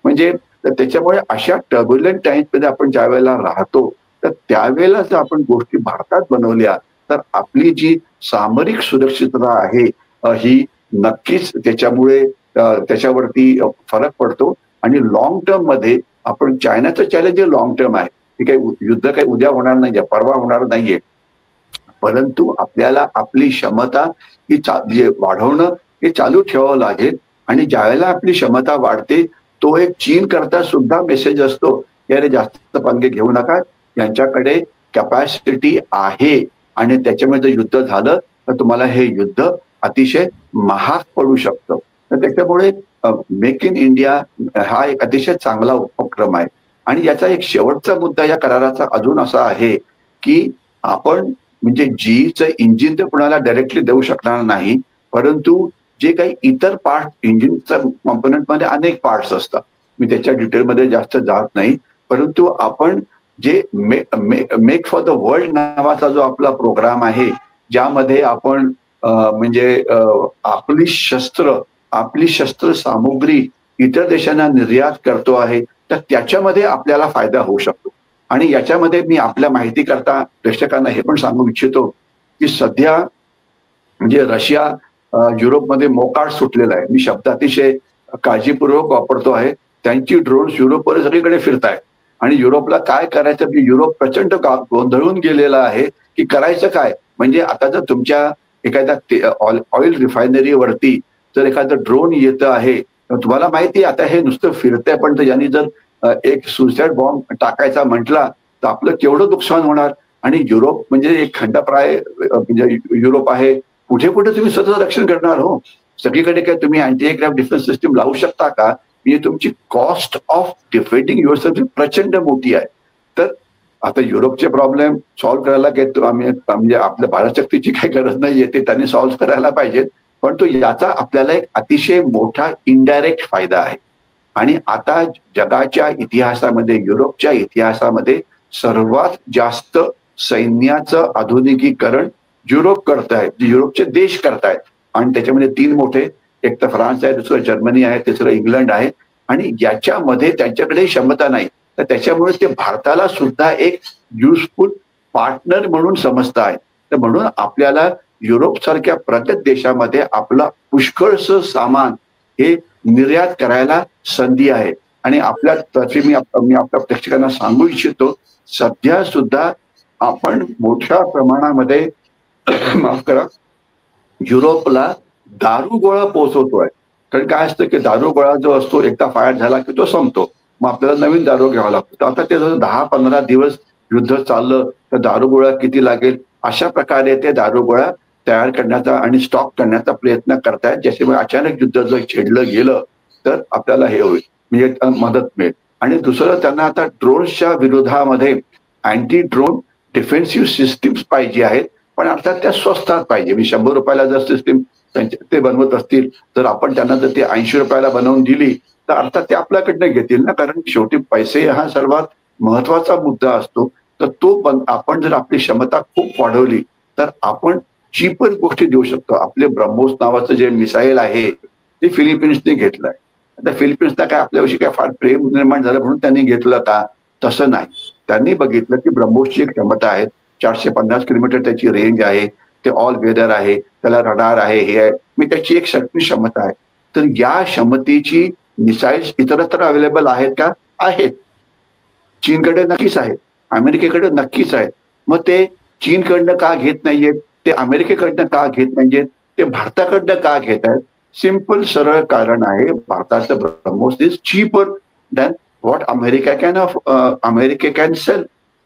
म्हणजे त्याच्यामुळे अशा टर्ब्युलंट टाइम्समध्ये आपण ज्यावेळेला राहतो, तर त्यावेळेला जर आपण गोष्टी भारतात बनवल्या, तर आपली जी सामरिक सुरक्षितता आहे ही नक्कीच त्याच्यामुळे त्याच्यावरती फरक पडतो आणि लाँग टर्म मध्ये आपण चायनाचं चॅलेंज हे लाँग टर्म आहे. हे काही युद्ध काही उद्या होणार नाहीये, परवा होणार नाहीये. परंतु आपल्याला आपली क्षमता ही जे वाढवणं हे चालू ठेवावं लागेल आणि ज्यावेळेला आपली क्षमता वाढते, तो एक चीन करता सुद्धा मेसेज असतो, की अरे जास्त पंगे घेऊ नका, यांच्याकडे कॅपॅसिटी आहे आणि त्याच्यामध्ये युद्ध झालं तर तुम्हाला हे युद्ध अतिशय महाग पडू शकतं. तर त्याच्यामुळे मेक इन इंडिया हा एक अतिशय चांगला उपक्रम आहे. आणि याचा एक शेवटचा मुद्दा या कराराचा अजून असा आहे, की आपण म्हणजे जीचं इंजिन तर कुणाला डायरेक्टली देऊ शकणार नाही, परंतु जे काही इतर पार्ट इंजिनच्या कॉम्पोनंटमध्ये अनेक पार्ट्स असतात. मी त्याच्या डिटेलमध्ये जास्त जात नाही. परंतु आपण जे मेक फॉर द वर्ल्ड नावाचा जो आपला प्रोग्राम आहे, ज्यामध्ये आपण म्हणजे आपली शस्त्र सामुग्री इतर देशांना निर्यात करतो आहे, तर त्याच्यामध्ये आपल्याला फायदा होऊ शकतो. आणि याच्यामध्ये मी आपल्या माहिती करता प्रेक्षकांना हे पण सांगू इच्छितो, की सध्या म्हणजे रशिया युरोपमध्ये मोकाट सुटलेला आहे. मी शब्द अतिशय काळजीपूर्वक वापरतो आहे. त्यांची ड्रोन्स युरोपवर सगळीकडे फिरतायत आणि युरोपला काय करायचं, की युरोप प्रचंड गोंधळून गेलेला आहे, की करायचं काय? म्हणजे आता जर तुमच्या एखाद्या ऑइल रिफायनरीवरती जर एखादं ड्रोन येतं आहे, तर तुम्हाला माहिती आहे आता हे नुसतं फिरतंय, पण यांनी जर एक सुसाईड बॉम्ब टाकायचा म्हटला, तर आपलं केवढं नुकसान होणार. आणि युरोप म्हणजे एक खंडप्राय म्हणजे युरोप आहे. कुठे कुठे तुम्ही स्वतःचं रक्षण करणार हो? सगळीकडे काय तुम्ही अँटी एअरक्राफ्ट डिफेन्स सिस्टीम लावू शकता का? म्हणजे तुमची कॉस्ट ऑफ डिफेंडिंग युअरसेल्फ प्रचंड मोठी आहे. तर आता युरोपचे प्रॉब्लेम सॉल्व्ह करायला काय आम्ही म्हणजे आपल्या भारत शक्तीची काही गरज नाहीये, ते त्यांनी सॉल्व्ह करायला पाहिजेत. पण तो याचा आपल्याला एक अतिशय मोठा इनडायरेक्ट फायदा आहे. आणि आता जगाच्या इतिहासामध्ये, युरोपच्या इतिहासामध्ये सर्वात जास्त सैन्याचं आधुनिकीकरण युरोप करतायत, युरोपचे देश करतायत. आणि त्याच्यामध्ये 3 मोठे, एक तर फ्रान्स आहे, दुसरं जर्मनी आहे, तिसरं इंग्लंड आहे. आणि याच्यामध्ये त्यांच्याकडे क्षमता नाही. तर त्याच्यामुळे ते भारताला सुद्धा एक युजफुल पार्टनर म्हणून समजत आहेत. तर म्हणून आपल्याला युरोप सारख्या प्रगत देशामध्ये आपलं पुष्कळसं सामान हे निर्यात करायला संधी आहे. आणि आपल्या तर्फे मी आपल्या प्रेक्षकांना सांगू इच्छितो, सध्या सुद्धा आपण मोठ्या प्रमाणामध्ये माफ करा, युरोपला दारुगोळा पोहोचवतोय. कारण काय असतं, की दारुगोळा जो असतो एकदा फायर झाला की तो संपतो. मग आपल्याला नवीन दारू घ्यावा लागतो. तर आता ते जर 10-15 दिवस युद्ध चाललं तर दारुगोळा किती लागेल, अशा प्रकारे ते दारुगोळा तयार करण्याचा आणि स्टॉक करण्याचा प्रयत्न करतायत. ज्याच्यामुळे अचानक युद्ध जर छेडलं गेलं तर आपल्याला हे होईल, म्हणजे मदत मिळेल. आणि दुसरं, त्यांना आता ड्रोन्सच्या विरोधामध्ये अँटी ड्रोन डिफेन्सिव्ह सिस्टीम्स पाहिजे आहेत, पण अर्थात त्या स्वस्तात पाहिजे. मी 100 रुपयाला जर सिस्टीम ते बनवत असतील, तर आपण त्यांना जर ती 80 रुपयाला बनवून दिली, तर अर्थात ते आपल्याकडनं घेतील ना. कारण शेवटी पैसे हा सर्वात महत्वाचा मुद्दा असतो. तर तो आपण जर आपली क्षमता खूप वाढवली, तर आपण चीपर गोष्टी देऊ शकतो. आपले ब्रह्मोस नावाचं जे मिसाईल आहे, ते फिलिपिन्सने घेतलंय. आता फिलिपिन्सला काय आपल्याविषयी काय फार प्रेम निर्माण झालं म्हणून त्यांनी घेतलं का? तसं नाही. त्यांनी बघितलं की ब्रह्मोसची एक क्षमता आहे. 450 किलोमीटर त्याची रेंज आहे, ते ऑल वेदर आहे, त्याला रडार आहे, हे आहे, मी त्याची एक शक्ती क्षमता आहे. तर या क्षमतेची मिसाईल्स इतरत्र अवेलेबल आहेत का? आहेत. चीनकडे नक्कीच आहेत, अमेरिकेकडे नक्कीच आहेत. मग ते चीनकडनं का घेत नाहीयेत, ते अमेरिकेकडनं का घेत नाहीयेत, ते भारताकडनं का घेत आहेत? सिंपल सरळ कारण आहे, भारताचं BrahMos is cheaper than what America can sell.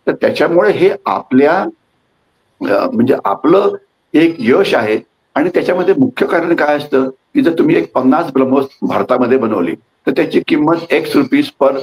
तर त्याच्यामुळे हे आपल्या म्हणजे आपलं एक यश आहे. आणि त्याच्यामध्ये मुख्य कारण काय असतं की जर तुम्ही एक 50 ब्रह्मोस भारतामध्ये बनवली तर त्याची किंमत ₹X पर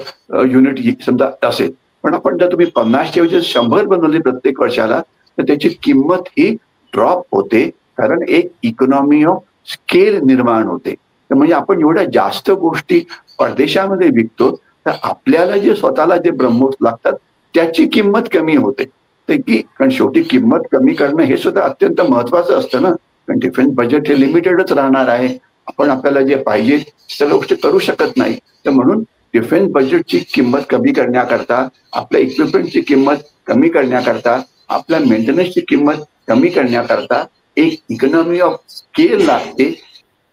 युनिट समजा असेल. पण आपण जर तुम्ही 50च्या ऐवजी 100 बनवली प्रत्येक वर्षाला तर त्याची किंमत ही ड्रॉप होते, कारण एक इकॉनॉमी ऑफ स्केल निर्माण होते. तर म्हणजे आपण एवढ्या जास्त गोष्टी परदेशामध्ये विकतो तर आपल्याला जे स्वतःला जे ब्रह्मोस लागतात त्याची किंमत कमी होते. ते की कारण शेवटी किंमत कमी करणं हे सुद्धा अत्यंत महत्वाचं असतं ना, कारण डिफेन्स बजेट हे लिमिटेडच राहणार आहे. आपण आपल्याला जे पाहिजे सगळ्या गोष्टी करू शकत नाही. तर म्हणून डिफेन्स बजेटची किंमत कमी करण्याकरता, आपल्या इक्विपमेंटची किंमत कमी करण्याकरता, आपल्या मेंटेनन्सची किंमत कमी करण्याकरता एक इकॉनॉमी ऑफ स्केल लागते.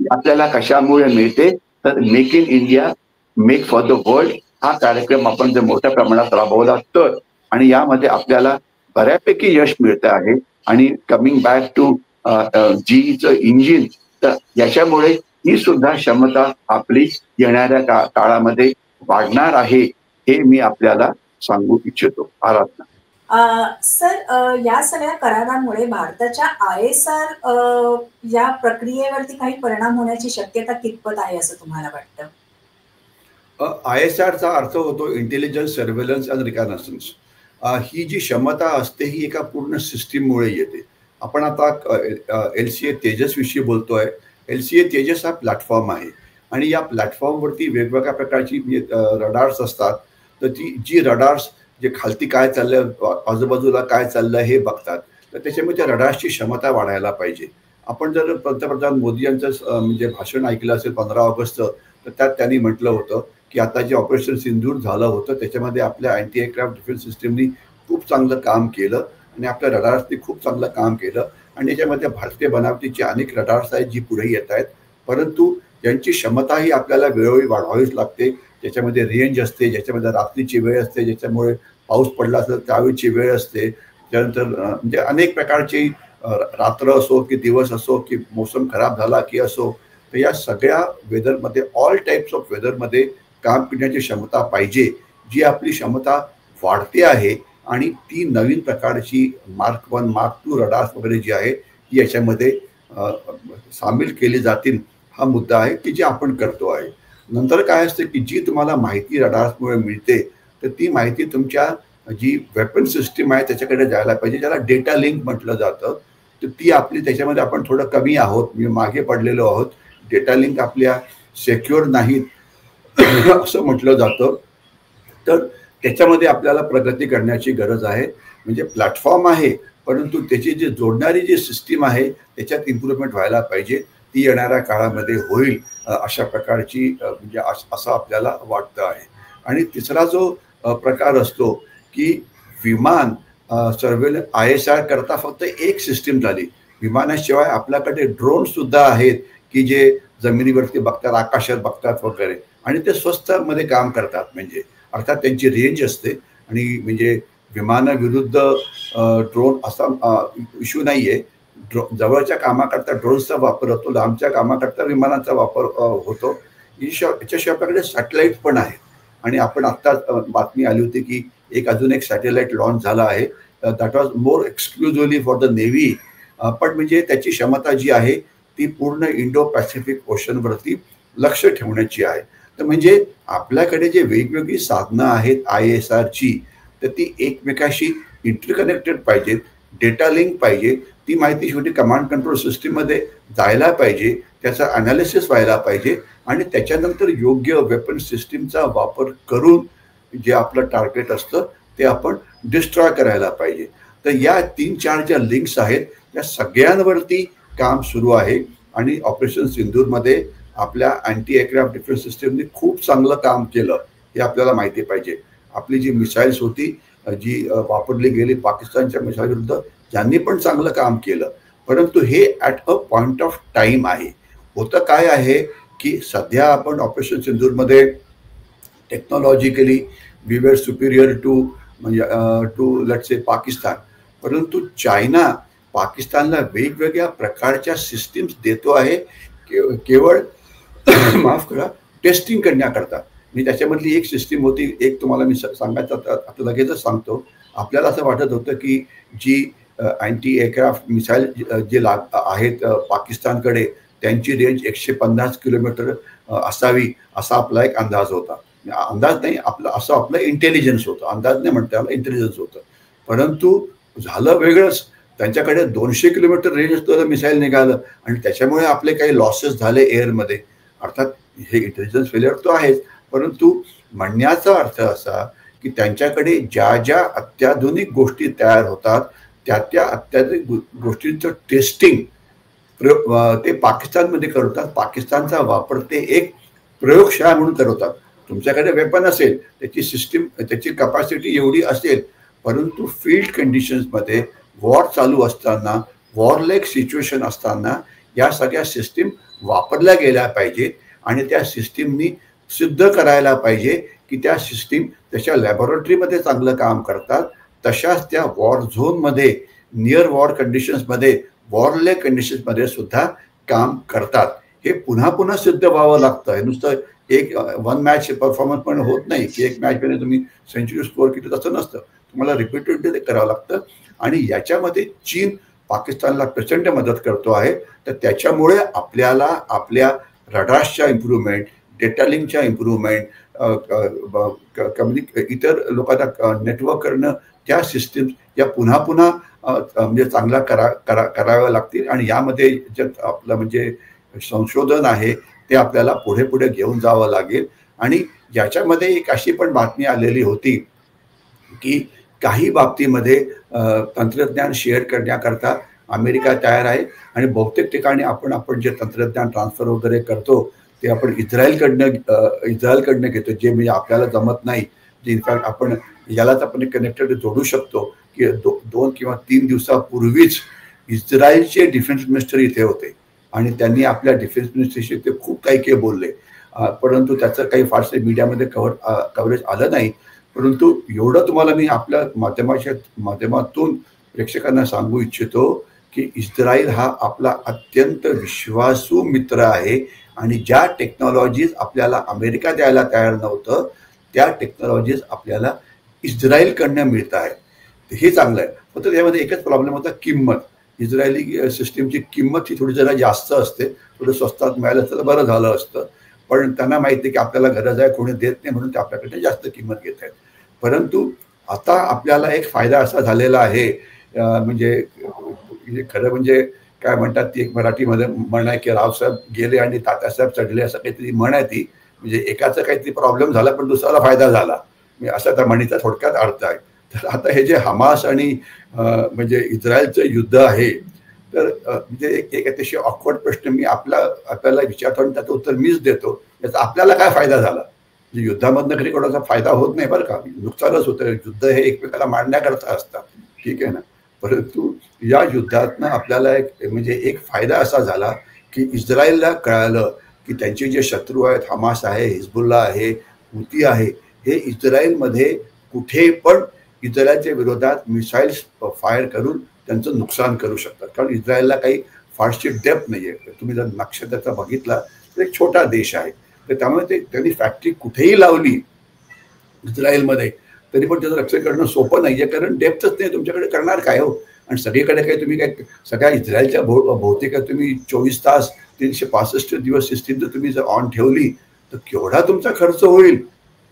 आपल्याला कशामुळे मिळते तर make in India, make for the world हा कार्यक्रम आपण जर मोठ्या प्रमाणात राबवला तर, आणि यामध्ये आपल्याला बऱ्यापैकी यश मिळतं आहे. आणि कमिंग बॅक टू जीचं इंजिन, तर याच्यामुळे ही सुद्धा क्षमता आपली येणाऱ्या काळामध्ये वाढणार आहे, हे मी आपल्याला सांगू इच्छितो. आराधना. सर, या सगळ्या करारांमुळे भारताच्या ISR या प्रक्रियेवरती काही परिणाम होण्याची शक्यता कितपत आहे असं तुम्हाला वाटतं? ISRचा अर्थ होतो इंटेलिजन्स, सर्व्हेलन्स अँड रिकॉग्नायझन्स. ही जी क्षमता असते ही एका पूर्ण सिस्टीममुळे येते. आपण आता LCA तेजस विषयी बोलतोय. LCA तेजस हा प्लॅटफॉर्म आहे आणि या प्लॅटफॉर्मवरती वेगवेगळ्या प्रकारची रडार्स असतात. तर ती जी रडार्स जे खालती काय चाललंय, आजूबाजूला काय चाललंय हे बघतात. तर त्याच्यामुळे त्या रडार्सची क्षमता वाढायला पाहिजे. आपण जर पंतप्रधान मोदी यांचं म्हणजे भाषण ऐकलं असेल 15 ऑगस्टचं, तर त्यात त्यांनी म्हटलं होतं की आता जे ऑपरेशन सिंदूर झालं होतं त्याच्यामध्ये आपल्या अँटी एअरक्राफ्ट डिफेन्स सिस्टीमनी खूप चांगलं काम केलं आणि आपल्या रडार्सनी खूप चांगलं काम केलं. आणि याच्यामध्ये भारतीय बनावटीची अनेक रडार्स आहेत जी पुढे येत आहेत, परंतु यांची क्षमताही आपल्याला वेळोवेळी वाढवावीच लागते. ज्याच्यामध्ये रेंज असते, ज्याच्यामध्ये रात्रीची वेळ असते, ज्याच्यामुळे पाऊस पडला असेल त्यावेळीची वेळ असते. त्यानंतर म्हणजे अनेक प्रकारची रात्र असो की दिवस असो की मोसम खराब झाला की असो, तर या सगळ्या वेदरमध्ये, ऑल टाईप्स ऑफ वेदरमध्ये काम करण्याची क्षमता पाहिजे. जी आपली क्षमता वाढते आहे आणि ती नवीन प्रकारची Mark 1, Mark 2 रडार्स वगैरे जी आहे ती याच्यामध्ये सामील केली जातील, हा मुद्दा आहे की जे आपण करतो आहे. नंतर काय असतं की जी तुम्हाला माहिती रडार्समुळे मिळते तर ती माहिती तुमच्या जी वेपन सिस्टीम आहे त्याच्याकडे जायला पाहिजे, ज्याला डेटा लिंक म्हटलं जातं. तर ती आपली त्याच्यामध्ये आपण थोडं कमी आहोत, मी मागे पडलेलो आहोत. डेटा लिंक आपल्या सेक्युअर नाहीत असं म्हटलं जातं. तर त्याच्यामध्ये आपल्याला प्रगती करण्याची गरज आहे. म्हणजे प्लॅटफॉर्म आहे, परंतु त्याची जी जोडणारी जी सिस्टीम आहे त्याच्यात इम्प्रूव्हमेंट व्हायला पाहिजे. ती येणाऱ्या काळामध्ये होईल अशा प्रकारची म्हणजे असं आपल्याला वाटतं आहे. आणि तिसरा जो प्रकार असतो की विमान सर्व्हेलन्स ISR करता फक्त एक सिस्टीम झाली. विमानाशिवाय आपल्याकडे ड्रोन सुद्धा आहेत की जे जमिनीवरती बघतात, आकाशात बघतात वगैरे, आणि ते स्वस्तमध्ये काम करतात. म्हणजे अर्थात त्यांची रेंज असते आणि म्हणजे विमानाविरुद्ध ड्रोन असा इश्यू नाही आहे. जवळच्या कामाकरता ड्रोन्सचा वापर होतो, लांबच्या कामाकरता विमानाचा वापर होतो. याच्याशिवाय आपल्याकडे सॅटेलाईट पण आहे. आणि आपण आत्ताच बातमी आली होती की अजून एक सॅटेलाईट लॉन्च झाला आहे. That was more exclusively for the navy. पण म्हणजे त्याची क्षमता जी आहे ती पूर्ण इंडो पॅसिफिक ओशनवरती लक्ष ठेवण्याची आहे. तर म्हणजे आपल्याकडे जे वेगवेगळी साधनं आहेत ISRची, तर ती एकमेकाशी इंटरकनेक्टेड पाहिजेत. डेटा लिंक पाहिजे. ती माहिती शेवटी कमांड कंट्रोल सिस्टीममध्ये जायला पाहिजे, त्याचा अनालिसिस व्हायला पाहिजे आणि त्याच्यानंतर योग्य वेपन सिस्टीमचा वापर करून जे आपलं टार्गेट असतं ते आपण डिस्ट्रॉय करायला पाहिजे. तर या 3-4 ज्या लिंक्स आहेत या सगळ्यांवरती काम सुरू आहे. आणि ऑपरेशन सिंदूरमध्ये आपल्या अँटी एअरक्राफ्ट डिफेन्स सिस्टीमने खूप चांगलं काम केलं हे आपल्याला माहिती पाहिजे. आपली जी मिसाईल्स होती जी वापरली गेली पाकिस्तानच्या मिसाईलविरुद्ध, ज्यांनी पण चांगलं काम केलं. परंतु हे at a point of time आहे. होतं काय आहे की सध्या आपण ऑपरेशन सिंदूरमध्ये technologically we were superior to, म्हणजे टू लेट्स से पाकिस्तान. परंतु चायना पाकिस्तानला वेगवेगळ्या प्रकारच्या सिस्टीम्स देतो आहे केवळ माफ करा, टेस्टिंग करण्याकरता. मी त्याच्यामधली एक सिस्टीम होती, एक तुम्हाला मी सांगायचं आता लगेचच सांगतो. आपल्याला असं वाटत होतं की जी अँटी एअरक्राफ्ट मिसाईल जे आहेत पाकिस्तानकडे, त्यांची रेंज 150 किलोमीटर असावी, असा आपला एक अंदाज होता. अंदाज नाही, आपलं इंटेलिजन्स होतं. अंदाज नाही म्हणता आला, इंटेलिजन्स होतं. परंतु झालं वेगळंच. त्यांच्याकडे 200 किलोमीटर रेंज असलेलं मिसाईल निघालं आणि त्याच्यामुळे आपले काही लॉसेस झाले एअरमध्ये. अर्थात हे इंटेलिजन्स फेलियर तो आहेच, परंतु म्हणण्याचा अर्थ असा की त्यांच्याकडे ज्या ज्या अत्याधुनिक गोष्टी तयार होतात त्या अत्याधुनिक गोष्टींचं टेस्टिंग ते पाकिस्तानमध्ये करतात. पाकिस्तानचा वापर ते एक प्रयोगशाळा म्हणून करवतात. तुमच्याकडे वेपन असेल, त्याची सिस्टीम, त्याची कपॅसिटी एवढी असेल, परंतु फील्ड कंडिशन्समध्ये वॉर चालू असताना, वॉरलाईक सिच्युएशन असताना या सगळ्या सिस्टीम वापरल्या गेल्या पाहिजेत आणि त्या सिस्टीमनी सिद्ध करायला पाहिजे की त्या सिस्टीम त्याच्या लॅबोरेटरीमध्ये चांगलं काम करतात, तशाच त्या वॉर झोनमध्ये, नियर वॉर कंडिशन्समध्ये, वॉरलाईक कंडिशन्समध्ये सुद्धा काम करतात. हे पुन्हा पुन्हा सिद्ध व्हावं लागतं. हे नुसतं एक वन मॅच परफॉर्मन्स पण होत नाही की एक मॅचमध्ये तुम्ही सेंचुरी स्कोअर केली, तसं नसतं. तुम्हाला रिपीटेडली ते करावं लागतं. आणि याच्यामध्ये चीन पाकिस्तानला प्रचंड मदत करतो आहे. तर त्याच्यामुळे आपल्याला आपल्या रडार्सच्या इम्प्रूव्हमेंट, डेटा लिंकच्या इम्प्रूव्हमेंट, इतर लोकांना नेटवर्क करणं, त्या सिस्टीम्स या पुन्हा पुन्हा म्हणजे चांगला कराव्या लागतील. आणि यामध्ये जे आपलं म्हणजे संशोधन आहे ते आपल्याला पुढे पुढे घेऊन जावं लागेल. आणि याच्यामध्ये एक अशी पण बातमी आलेली होती की काही बाबतीमध्ये तंत्रज्ञान शेअर करण्याकरता अमेरिका तयार आहे आणि बहुतेक ठिकाणी आपण जे तंत्रज्ञान ट्रान्सफर वगैरे करतो ते आपण इस्रायलकडनं घेतो, जे म्हणजे आपल्याला जमत नाही. जे इनफॅक्ट आपण यालाच आपण कनेक्टेड जोडू शकतो की 2 किंवा 3 दिवसापूर्वीच इस्रायलचे डिफेन्स मिनिस्टर इथे होते आणि त्यांनी आपल्या डिफेन्स मिनिस्टरशी ते खूप काही बोलले. परंतु त्याचं काही फारसे मीडियामध्ये कव्हरेज आलं नाही. परंतु एवढं तुम्हाला मी आपल्या माध्यमातून प्रेक्षकांना सांगू इच्छितो की इस्रायल हा आपला अत्यंत विश्वासू मित्र आहे आणि ज्या टेक्नॉलॉजीज आपल्याला अमेरिका द्यायला तयार नव्हतं, त्या टेक्नॉलॉजीज आपल्याला इस्रायलकडनं मिळत आहेत. हे चांगलं आहे. फक्त त्यामध्ये एकच प्रॉब्लेम होता, किंमत. इस्रायली सिस्टीमची किंमत ही थोडी जरा जास्त असते. थोडं स्वस्तात मिळालं तर बरं झालं असतं, पण त्यांना माहिती आहे की आपल्याला गरज आहे, कोणी देत नाही, म्हणून ते आपल्याकडे जास्त किंमत घेत आहेत. परंतु आता आपल्याला एक फायदा असा झालेला आहे, म्हणजे खरं म्हणजे काय म्हणतात, ती एक मराठीमध्ये म्हण आहे की रावसाहेब गेले आणि तात्यासाहेब चढले, असं काहीतरी म्हण आहे ती. म्हणजे एकाचा काहीतरी प्रॉब्लेम झाला पण दुसऱ्याला फायदा झाला, असा त्या म्हणीचा थोडक्यात अर्थ आहे. तर आता हे जे हमास आणि म्हणजे इस्रायलचं युद्ध आहे, तर म्हणजे एक अतिशय ऑकवर्ड प्रश्न मी आपल्याला विचारतो आणि त्याचं उत्तर मीच देतो. याचा आपल्याला काय फायदा झाला? म्हणजे युद्धामधनं कधी कोणाचा फायदा होत नाही बरं का, नुकसानच होतं. युद्ध हे एकमेकाला मांडण्याकरता असतात, ठीक आहे ना. परंतु या युद्धातनं आपल्याला एक फायदा असा झाला की इस्रायलला कळालं की त्यांचे जे शत्रू आहेत, हमास आहे, हिजबुल्ला आहे, हुती आहे, हे इस्रायलमध्ये कुठे पण इस्रायलच्या विरोधात मिसाईल्स फायर करून त्यांचं नुकसान करू शकतात. कारण इस्रायलला काही फारशी डेप्थ नाही आहे. तुम्ही जर नक्शा त्याचा बघितला तर एक छोटा देश आहे. तर त्यामुळे त्यांनी फॅक्टरी कुठेही लावली इस्रायलमध्ये तरी पण त्याचं रक्षण करणं सोपं नाही आहे, कारण डेप्थच नाही. तुमच्याकडे करणार काय हो? आणि सगळीकडे काही तुम्ही काय सगळ्या इस्रायलच्या भोवती काय तुम्ही 24 तास 365 दिवस सिस्टीम जर तुम्ही जर ऑन ठेवली तर केवढा तुमचा खर्च होईल.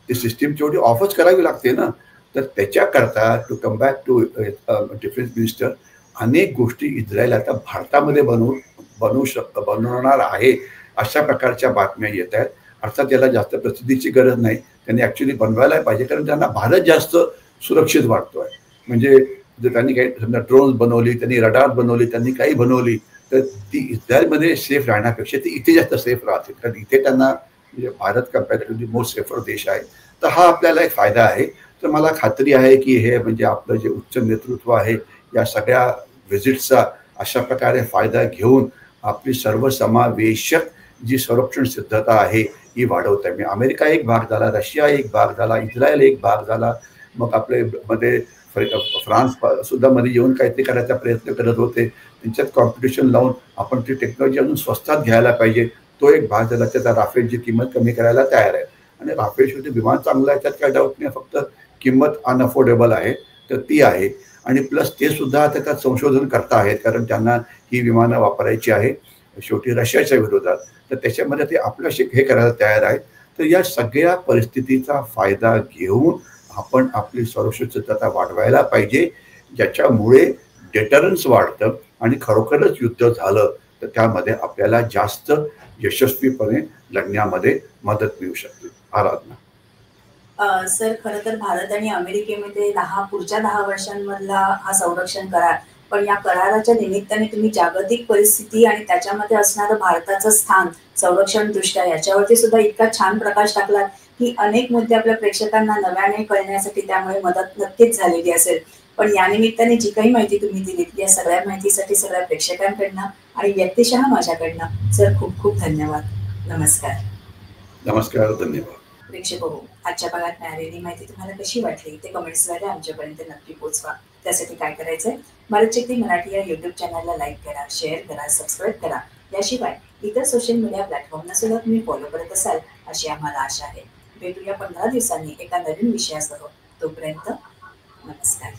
ती सिस्टीम तेवढी ऑफच करावी लागते ना. तर त्याच्याकरता to come back to defence minister, अनेक गोष्टी इस्रायल आता भारतामध्ये बनवणार आहे, अशा प्रकारच्या बातम्या येत आहेत. अर्थात त्याला जास्त प्रसिद्धीची गरज नाही, त्यांनी ॲक्च्युली बनवायला पाहिजे, कारण त्यांना भारत जास्त सुरक्षित वाटतो आहे. म्हणजे जर त्यांनी काही समजा ड्रोन्स बनवली, त्यांनी रडार बनवली, त्यांनी काही बनवली, तर ती इस्रायलमध्ये सेफ राहण्यापेक्षा ती इथे जास्त सेफ राहते, कारण इथे त्यांना म्हणजे भारत कम्पॅरेटिव्हली मोस्ट सेफर देश आहे. तर हा आपल्याला एक फायदा आहे. तर मला खात्री आहे की हे म्हणजे आपलं जे उच्च नेतृत्व आहे या सगळ्या व्हिजिटचा अशा प्रकारे फायदा घेऊन आपली सर्वसमावेशक जी संरक्षण सिद्धता आहे ही वाढवत आहे. अमेरिका एक भाग झाला, रशिया एक भाग झाला, इस्रायल एक भाग झाला, मग आपले मध्ये फ्रान्स सुद्धा मध्ये येऊन काहीतरी करायचा प्रयत्न करत होते. त्यांच्यात कॉम्पिटिशन लावून आपण ती टेक्नॉलॉजी अजून स्वस्तात घ्यायला पाहिजे, तो एक भाग झाला. त्याचा राफेलची किंमत कमी करायला तयार आहे आणि राफेल शेवटी विमान चांगलं आहे, त्यात काय डाऊट नाही, फक्त किंमत अनअफोर्डेबल आहे तर ती आहे. आणि प्लस ते सुद्धा आता त्यात संशोधन करता आहेत, कारण त्यांना ही विमानं वापरायची आहे शेवटी रशियाच्या विरोधात, तर त्याच्यामध्ये ते आपल्याशी हे करायला तयार आहेत. तर या सगळ्या परिस्थितीचा फायदा घेऊन आपण आपली संरक्षण सिद्धता वाढवायला पाहिजे, ज्याच्यामुळे डेटरन्स वाढतं आणि खरोखरच युद्ध झालं तर त्यामध्ये आपल्याला जास्त यशस्वीपणे लढण्यामध्ये मदत मिळू शकते. आराधना. सर, खरं तर भारत आणि अमेरिकेमध्ये पुढच्या 10 वर्षांमधला हा संरक्षण करार, पण या कराराच्या निमित्ताने तुम्ही जागतिक परिस्थिती आणि त्याच्यामध्ये असणारं भारताचं स्थान संरक्षण दृष्ट्या याच्यावरती सुद्धा इतका छान प्रकाश टाकला की अनेक मुद्दे आपल्या प्रेक्षकांना नव्याने कळण्यासाठी त्यामुळे मदत नक्कीच झालेली असेल. पण या निमित्ताने जी काही माहिती तुम्ही दिलीत या सगळ्या माहितीसाठी सगळ्या प्रेक्षकांकडनं आणि व्यक्तिशः माझ्याकडनं सर खूप खूप धन्यवाद. नमस्कार. नमस्कार, धन्यवाद. प्रेक्षक हो, आजच्या भागात मिळालेली माहिती तुम्हाला कशी वाटली ते कमेंट्सद्वारे आमच्यापर्यंत नक्की पोहोचवा. त्यासाठी काय करायचंय, भारत शक्ती मराठी या युट्यूब चॅनलला लाईक करा, शेअर करा, सबस्क्राईब करा. याशिवाय इतर सोशल मीडिया प्लॅटफॉर्मना सुद्धा तुम्ही फॉलो करत असाल अशी आम्हाला आशा आहे. भेटूया 15 दिवसांनी एका नवीन विषयासह. तोपर्यंत नमस्कार.